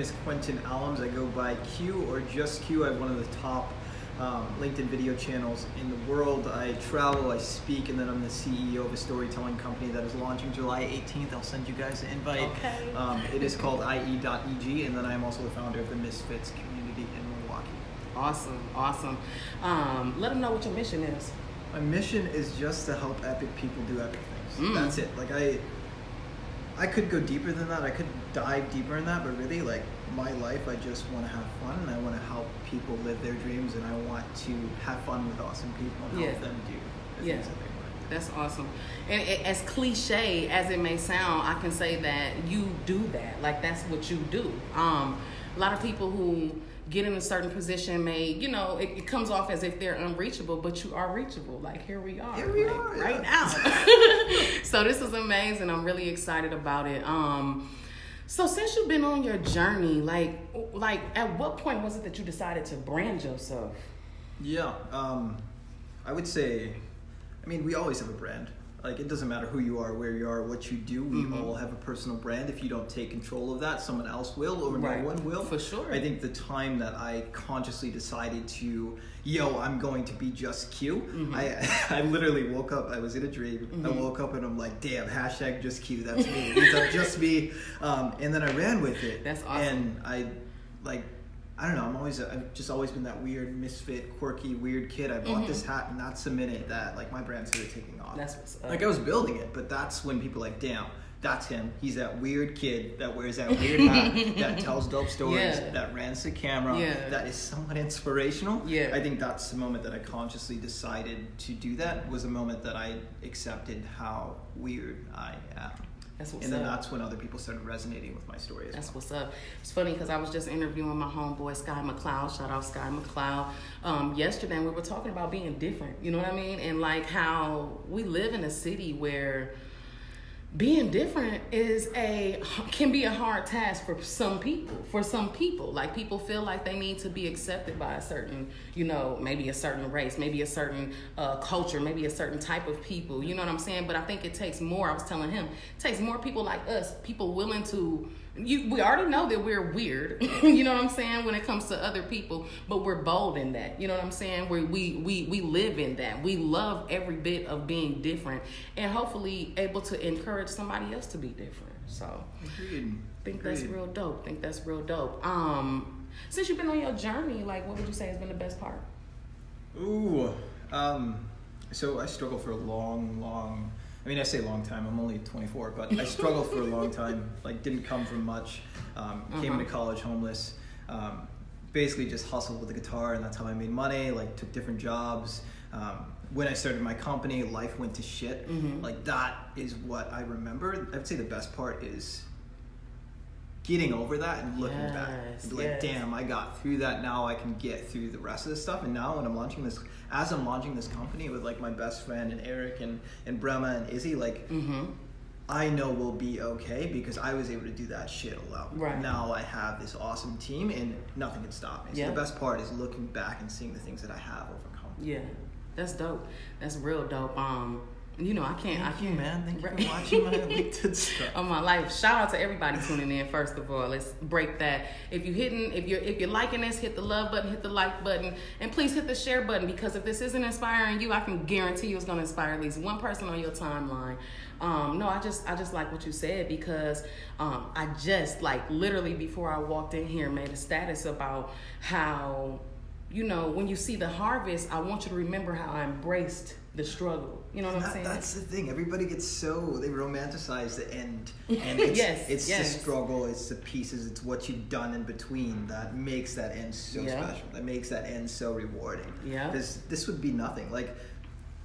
is Quentin Allums. I go by Q or JustQ. I have one of the top LinkedIn video channels in the world. I travel, I speak, and then I'm the CEO of a storytelling company that is launching July 18th. I'll send you guys an invite. Okay. It is called IE.EG, and then I'm also the founder of the Misfits community in Milwaukee. Awesome. Let them know what your mission is. My mission is just to help epic people do epic things. That's it. Like I could go deeper than that. I could dive deeper in that, but really, like, my life, I just want to have fun, and I want to help people live their dreams, and I want to have fun with awesome people and help them do the things that they want. That's awesome. And as cliche as it may sound, I can say that you do that. Like, that's what you do. A lot of people who get in a certain position may, it comes off as if they're unreachable, but you are reachable. Like, here we are. Right now. So this is amazing. I'm really excited about it. So since you've been on your journey, like at what point was it that you decided to brand yourself? Yeah, I would say, we always have a brand. Like, it doesn't matter who you are, where you are, what you do. We all have a personal brand. If you don't take control of that, someone else will, or no one will. For sure. I think the time that I consciously decided to, I'm going to be JustQ. I literally woke up. I was in a dream. I woke up and I'm like, damn, hashtag JustQ. That's me. It's just me. And then I ran with it. That's awesome. And I don't know, I've just always been that weird, misfit, quirky, weird kid. I bought this hat, and that's the minute that, like, my brand started taking off. That's what's up. Like, I was building it, but that's when people are like, damn, that's him. He's that weird kid that wears that weird hat, that tells dope stories, that rants the camera, that is somewhat inspirational. Yeah. I think that's the moment that I consciously decided to do that, was the moment that I accepted how weird I am. That's what's and then up. that's when other people started resonating with my story as That's what's up. It's funny because I was just interviewing my homeboy Sky McLeod. Shout out Sky McLeod. Yesterday, and we were talking about being different. You know what I mean? And like how we live in a city where being different can be a hard task for some people. Like, people feel like they need to be accepted by a certain, maybe a certain race, maybe a certain culture, maybe a certain type of people. You know what I'm saying? But I think it takes more. I was telling him, it takes more people like us, people willing to. We already know that we're weird, you know what I'm saying, when it comes to other people, but we're bold in that, you know what I'm saying, where we live in that. We love every bit of being different and hopefully able to encourage somebody else to be different. So Agreed. That's real dope. Since you've been on your journey, like, what would you say has been the best part? So I struggled for a long I say long time, I'm only 24, but I struggled for a long time, like, didn't come from much, came into college homeless, basically just hustled with the guitar, and that's how I made money, like, took different jobs. When I started my company, life went to shit. Like, that is what I remember. I'd say the best part is getting over that and looking back. And be like, damn, I got through that, now I can get through the rest of this stuff. And now when I'm launching this company with, like, my best friend and Eric and Brema and Izzy, like, I know we'll be okay because I was able to do that shit alone. Right. Now I have this awesome team and nothing can stop me. So the best part is looking back and seeing the things that I have overcome. Yeah, that's dope. That's real dope. I can't. Thank you, man. Thank you for watching my LinkedIn stuff. On my life. Shout out to everybody tuning in. First of all, let's break that. If you're liking this, hit the love button, hit the like button, and please hit the share button, because if this isn't inspiring you, I can guarantee you it's going to inspire at least one person on your timeline. I just like what you said, because I just, like, literally before I walked in here made a status about how, when you see the harvest, I want you to remember how I embraced the struggle. You know what I'm saying? That's the thing. Everybody gets they romanticize the end. And it's the struggle, it's the pieces, it's what you've done in between that makes that end so special. That makes that end so rewarding. Yeah. Because this would be nothing. Like,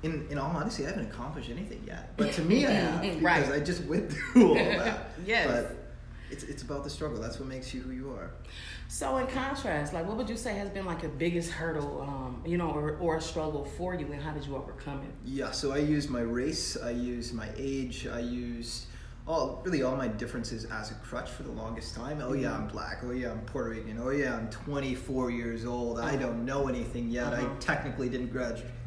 in all honesty, I haven't accomplished anything yet. But to me, I have, because I just went through all that. But it's about the struggle. That's what makes you who you are. So in contrast, like, what would you say has been, like, your biggest hurdle, or a struggle for you, and how did you overcome it? Yeah, so I used my race, I used my age, I used all my differences as a crutch for the longest time. Oh yeah, I'm black. Oh yeah, I'm Puerto Rican. Oh yeah, I'm 24 years old. I don't know anything yet. I technically didn't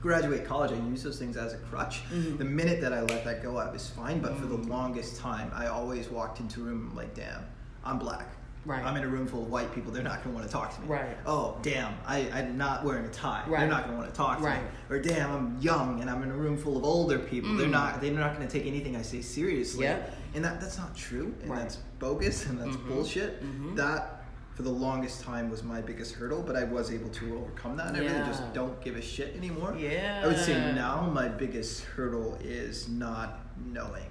graduate college. I used those things as a crutch. The minute that I let that go, I was fine. But for the longest time, I always walked into a room like, damn, I'm black. Right. I'm in a room full of white people. They're not going to want to talk to me. Right. Oh, damn, I'm not wearing a tie. Right. They're not going to want to talk to Right. me. Or damn, I'm young and I'm in a room full of older people. They're not going to take anything I say seriously. Yep. And that's not true. And Right. that's bogus and that's bullshit. That, for the longest time, was my biggest hurdle, but I was able to overcome that. I really just don't give a shit anymore. Yeah. I would say now my biggest hurdle is not knowing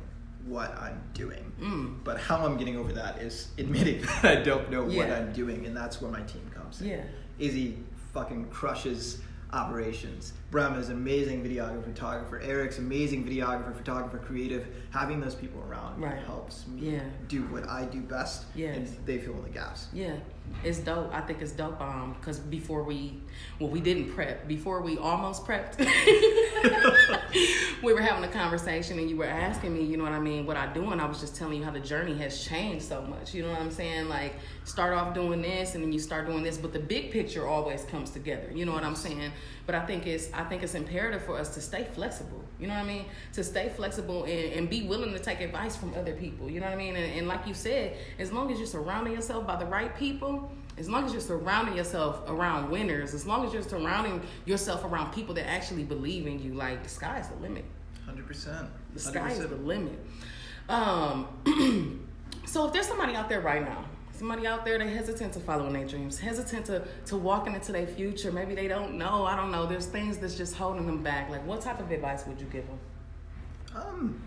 what I'm doing. But how I'm getting over that is admitting that I don't know what I'm doing, and that's where my team comes in. Yeah. Izzy fucking crushes operations. Brahma's amazing videographer, photographer. Eric's amazing videographer, photographer, creative. Having those people around me helps me do what I do best, and they fill in the gaps. Yeah, it's dope. I think it's dope because before we didn't prep. Before we almost prepped, we were having a conversation and you were asking me, you know what I mean, what I do, and I was just telling you how the journey has changed so much. You know what I'm saying? Like, start off doing this and then you start doing this, but the big picture always comes together. You know what I'm saying? But I think it's imperative for us to stay flexible. You know what I mean? To stay flexible and be willing to take advice from other people. You know what I mean? And like you said, as long as you're surrounding yourself by the right people, as long as you're surrounding yourself around winners, as long as you're surrounding yourself around people that actually believe in you, like, the sky's the limit. 100%. The sky is the limit. So if there's somebody out there right now, somebody out there that hesitant to following their dreams, hesitant to walking into their future, maybe they don't know, I don't know, there's things that's just holding them back. Like, what type of advice would you give them?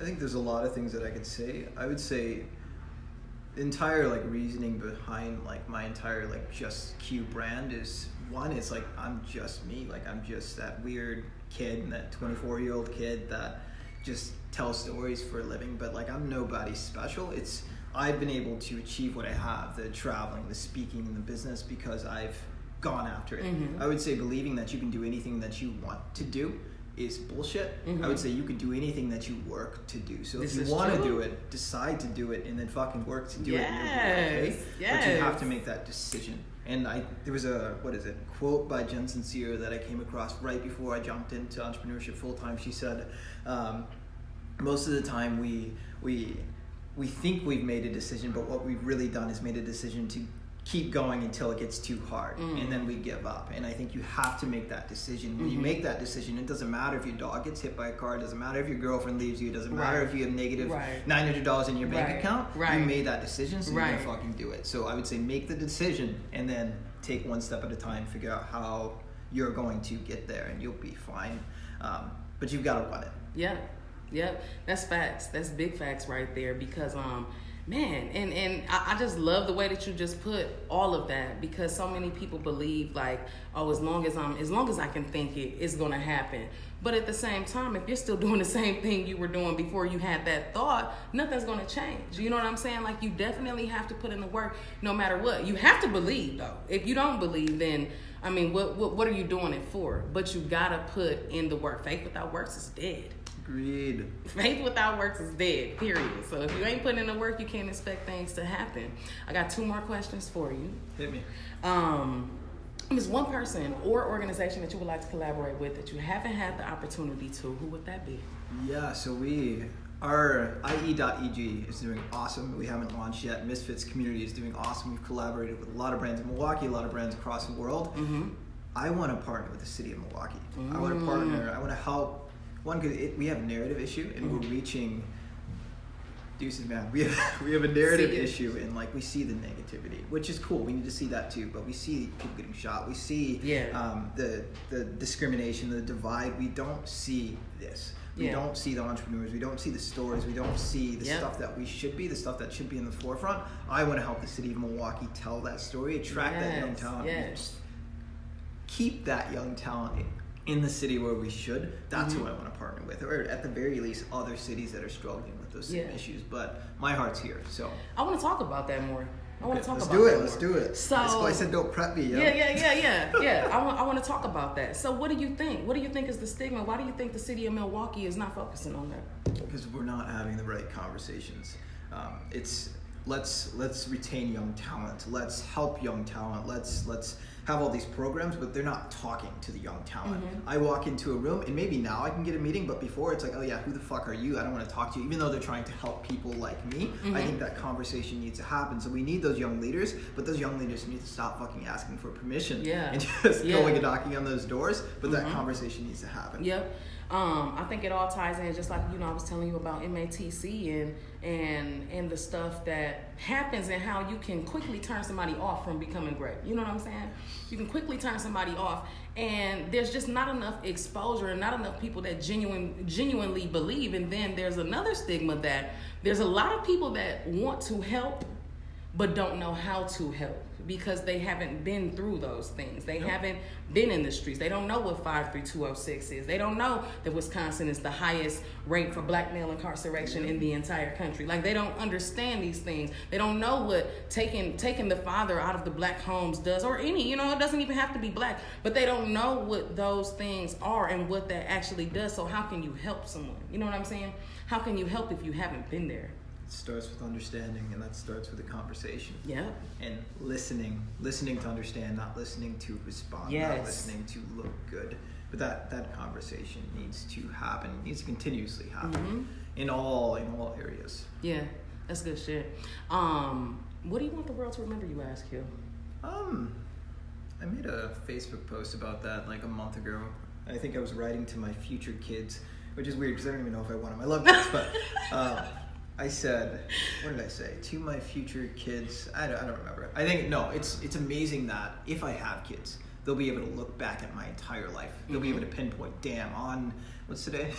I think there's a lot of things that I could say. I would say the entire reasoning behind my entire JustQ brand is, one, it's I'm just me. I'm just that weird kid, and that 24-year-old kid that just tells stories for a living, but I'm nobody special. I've been able to achieve what I have, the traveling, the speaking, and the business, because I've gone after it. I would say believing that you can do anything that you want to do is bullshit. I would say you could do anything that you work to do. So if you want to do it, decide to do it, and then fucking work to do it. And you'll be okay. But you have to make that decision. And there was a quote by Jen Sincere that I came across right before I jumped into entrepreneurship full time. She said, most of the time we think we've made a decision, but what we've really done is made a decision to keep going until it gets too hard, and then we give up. And I think you have to make that decision. When you make that decision, it doesn't matter if your dog gets hit by a car, it doesn't matter if your girlfriend leaves you, it doesn't matter if you have negative $900 in your bank account. You made that decision, so you're gonna fucking do it. So I would say make the decision and then take one step at a time, figure out how you're going to get there, and you'll be fine. But you've got to run it. Yeah, that's facts. That's big facts right there, because man, and I just love the way that you just put all of that, because so many people believe as long as I can think it's gonna happen. But at the same time, if you're still doing the same thing you were doing before you had that thought, nothing's gonna change. You know what I'm saying? You definitely have to put in the work no matter what. You have to believe though. If you don't believe, then what are you doing it for? But you gotta put in the work. Faith without works is dead. Agreed. Faith without works is dead, period. So if you ain't putting in the work, you can't expect things to happen. I got 2 more questions for you. Hit me. There's one person or organization that you would like to collaborate with that you haven't had the opportunity to. Who would that be? Yeah, so our IE.EG is doing awesome. We haven't launched yet. Misfits community is doing awesome. We've collaborated with a lot of brands in Milwaukee, a lot of brands across the world. I want to partner with the city of Milwaukee. I want to partner. I want to help. One, because we have a narrative issue, and we're reaching deuces, man. We have a narrative issue, and we see the negativity, which is cool. We need to see that too, but we see people getting shot. We see the discrimination, the divide. We don't see this. We don't see the entrepreneurs. We don't see the stories. We don't see the stuff that we should be, the stuff that should be in the forefront. I want to help the city of Milwaukee tell that story, attract that young talent, keep that young talent in the city where we should. That's who I want to partner with, or at the very least other cities that are struggling with those same issues. But my heart's here, so I want to talk about that more. Let's do it. So that's why I said don't prep me. Yeah. I want to talk about that. So what do you think? What do you think is the stigma? Why do you think the city of Milwaukee is not focusing on that? Because we're not having the right conversations. Let's retain young talent. Let's help young talent. Let's have all these programs, but they're not talking to the young talent. Mm-hmm. I walk into a room, and maybe now I can get a meeting, but before it's like, oh yeah, who the fuck are you? I don't want to talk to you. Even though they're trying to help people like me, I think that conversation needs to happen. So we need those young leaders, but those young leaders need to stop fucking asking for permission and just going and knocking on those doors. But that conversation needs to happen. Yep. I think it all ties in, just like, you know, I was telling you about MATC and the stuff that happens and how you can quickly turn somebody off from becoming great. You know what I'm saying? You can quickly turn somebody off, and there's just not enough exposure and not enough people that genuinely believe. And then there's another stigma that there's a lot of people that want to help but don't know how to help, because they haven't been through those things. They haven't been in the streets. They don't know what 53206 is. They don't know that Wisconsin is the highest rate for black male incarceration in the entire country. Like, they don't understand these things. They don't know what taking the father out of the black homes does, or any, you know, it doesn't even have to be black, but they don't know what those things are and what that actually does. So how can you help someone? You know what I'm saying? How can you help if you haven't been there? It starts with understanding, and that starts with a conversation. Yeah. And listening to understand, not listening to respond, not listening to look good. But that conversation needs to happen. It needs to continuously happen in all areas. Yeah, that's good shit. What do you want the world to remember you as, Q? I made a Facebook post about that like a month ago. I think I was writing to my future kids, which is weird because I don't even know if I want them. I love kids, but I said, what did I say? To my future kids, I don't remember. I think, no, it's amazing that if I have kids, they'll be able to look back at my entire life. They'll be able to pinpoint, damn, on, what's today?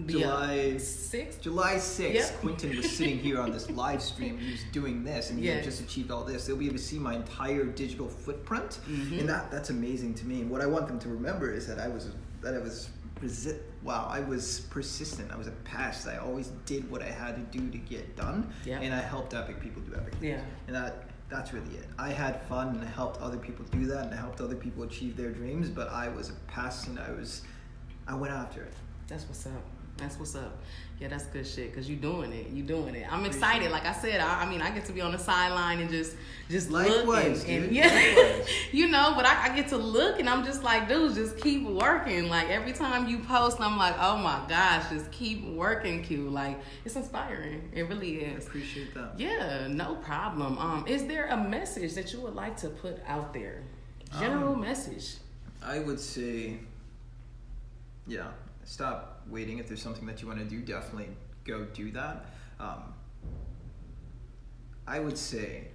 July 6th. July 6th, yep. Quentin was sitting here on this live stream, and he was doing this, and he had just achieved all this. They'll be able to see my entire digital footprint, and that's amazing to me. And what I want them to remember is that I was persistent. I was a pest. I always did what I had to do to get done, and I helped epic people do epic things. And that's really it. I had fun, and I helped other people do that, and I helped other people achieve their dreams, but I was a pest, and I went after it. That's what's up. That's what's up. Yeah, that's good shit, because you're doing it. I'm excited. Like I said, I mean, I get to be on the sideline and just likewise, look and likewise. You know, but I get to look and I'm just like, dude, just keep working. Like, every time you post, I'm like, oh my gosh, just keep working, Q. Like, it's inspiring. It really is. I appreciate that. Yeah, no problem. Is there a message that you would like to put out there? General message. I would say, stop waiting. If there's something that you want to do, definitely go do that. I would say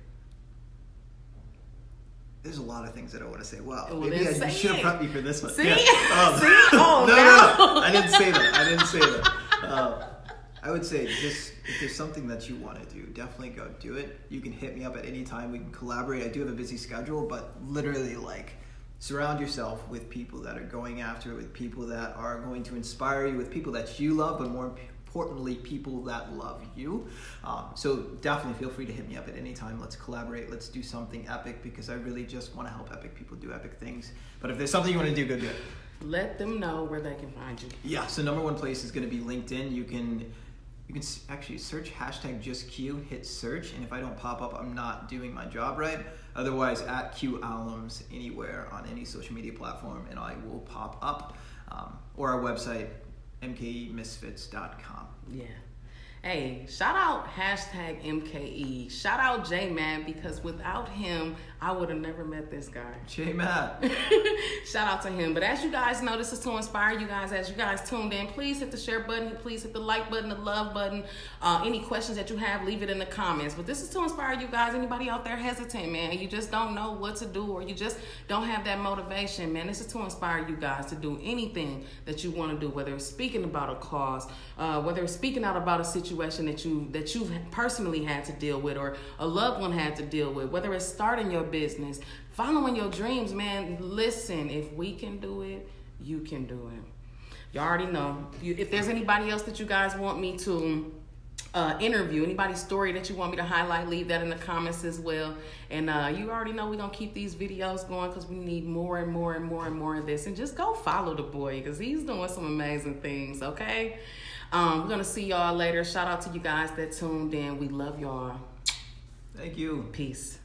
there's a lot of things that I want to say. Wow, maybe you should have prepped me for this one. See? See? Oh, no. I didn't say that. I would say, just if there's something that you want to do, definitely go do it. You can hit me up at any time. We can collaborate. I do have a busy schedule, but literally, like, surround yourself with people that are going after it, with people that are going to inspire you, with people that you love, but more importantly, people that love you. So definitely feel free to hit me up at any time. Let's collaborate. Let's do something epic, because I really just want to help epic people do epic things. But if there's something you want to do, go do it. Let them know where they can find you. Yeah, so number one place is going to be LinkedIn. You can actually search #JustQ, hit search, and if I don't pop up, I'm not doing my job right. Otherwise, at Q Allums anywhere on any social media platform, and I will pop up. Or our website, mkemisfits.com. Yeah. Hey, shout out #MKE. Shout out J-Man, because without him, I would have never met this guy. J-Man. Shout out to him. But as you guys know, this is to inspire you guys. As you guys tuned in, please hit the share button. Please hit the like button, the love button. Any questions that you have, leave it in the comments. But this is to inspire you guys. Anybody out there hesitant, man, and you just don't know what to do, or you just don't have that motivation, man, this is to inspire you guys to do anything that you want to do, whether it's speaking about a cause, whether it's speaking out about a situation that you've personally had to deal with, or a loved one had to deal with, whether it's starting your business, following your dreams, man. Listen, if we can do it, you can do it. You already know. If there's anybody else that you guys want me to interview, anybody's story that you want me to highlight, leave that in the comments as well. And you already know we're gonna keep these videos going, because we need more and more and more and more of this. And just go follow the boy, because he's doing some amazing things. Okay, we're gonna see y'all later. Shout out to you guys that tuned in. We love y'all. Thank you. Peace.